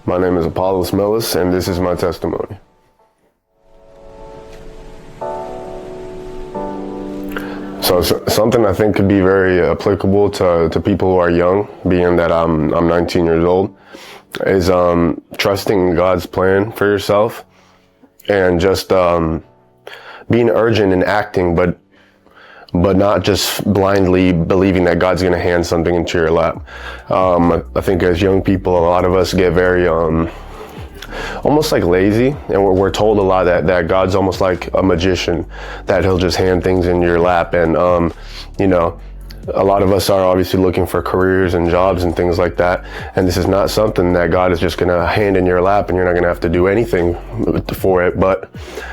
My name is Melas, and this is my testimony. So something I think could be very applicable to people who are young, being that I'm 19 years old, is trusting God's plan for yourself and just being urgent in acting, but not just blindly believing that God's going to hand something into your lap. I think as young people, a lot of us get very almost like lazy, and we're told a lot that God's almost like a magician, that he'll just hand things in your lap. And a lot of us are obviously looking for careers and jobs and things like that, and this is not something that God is just going to hand in your lap and you're not going to have to do anything for it. But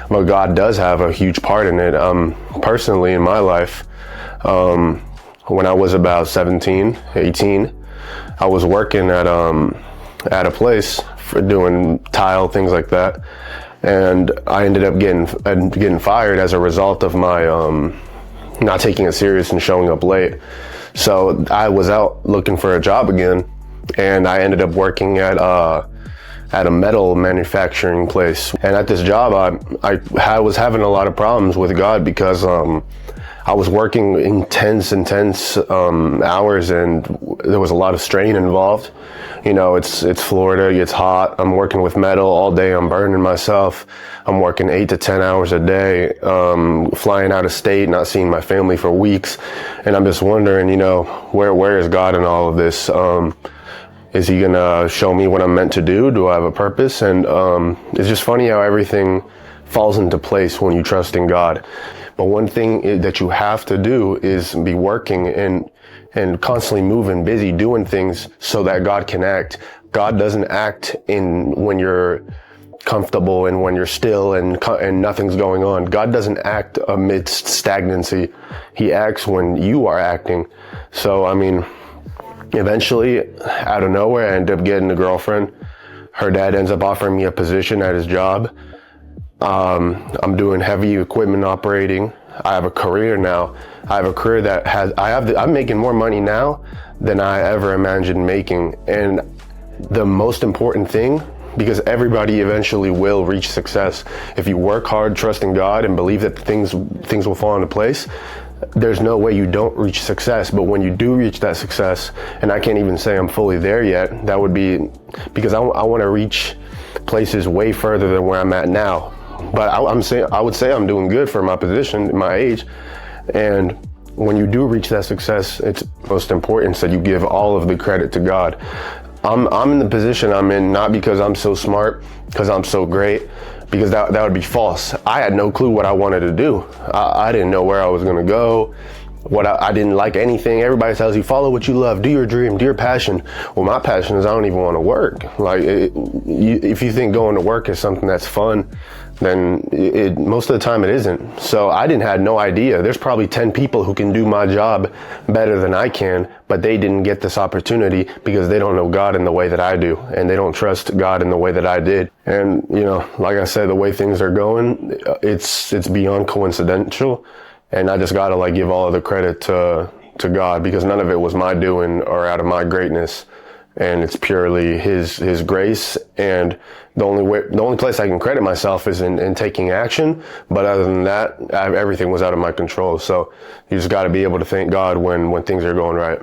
God does have a huge part in it. Personally, in my life, when I was about 17, 18, I was working at a place for doing tile, things like that, and I ended up getting fired as a result of my not taking it serious and showing up late. So I was out looking for a job again, and I ended up working at a metal manufacturing place. And at this job, I was having a lot of problems with God because I was working intense hours, and there was a lot of strain involved. You know, it's Florida, it's hot. I'm working with metal all day. I'm burning myself. I'm working 8 to 10 hours a day, flying out of state, not seeing my family for weeks. And I'm just wondering, where is God in all of this? Is he gonna show me what I'm meant to do? Do I have a purpose? And it's just funny how everything falls into place when you trust in God. But one thing that you have to do is be working and constantly moving, busy, doing things so that God can act. God doesn't act when you're comfortable and when you're still and nothing's going on. God doesn't act amidst stagnancy. He acts when you are acting. So, eventually, out of nowhere, I end up getting a girlfriend. Her dad ends up offering me a position at his job. I'm doing heavy equipment operating. I have a career now. I have a career that I'm making more money now than I ever imagined making. And the most important thing, because everybody eventually will reach success. If you work hard, trusting God, and believe that things will fall into place, there's no way you don't reach success. But when you do reach that success, and I can't even say I'm fully there yet, that would be because I want to reach places way further than where I'm at now. But I would say I'm doing good for my position, my age. And when you do reach that success, it's most important that you give all of the credit to God. I'm in the position I'm in not because I'm so smart, because I'm so great, because that would be false. I had no clue what I wanted to do. I didn't know where I was going to go. I didn't like anything. Everybody tells you, follow what you love, do your dream, do your passion. Well, my passion is I don't even want to work. If you think going to work is something that's fun, then most of the time it isn't. So I had no idea. There's probably 10 people who can do my job better than I can, but they didn't get this opportunity because they don't know God in the way that I do, and they don't trust God in the way that I did. And, like I said, the way things are going, it's beyond coincidental. And I just gotta give all of the credit to God, because none of it was my doing or out of my greatness. And it's purely his grace. And the only place I can credit myself is in taking action. But other than that, everything was out of my control. So you just got to be able to thank God when things are going right.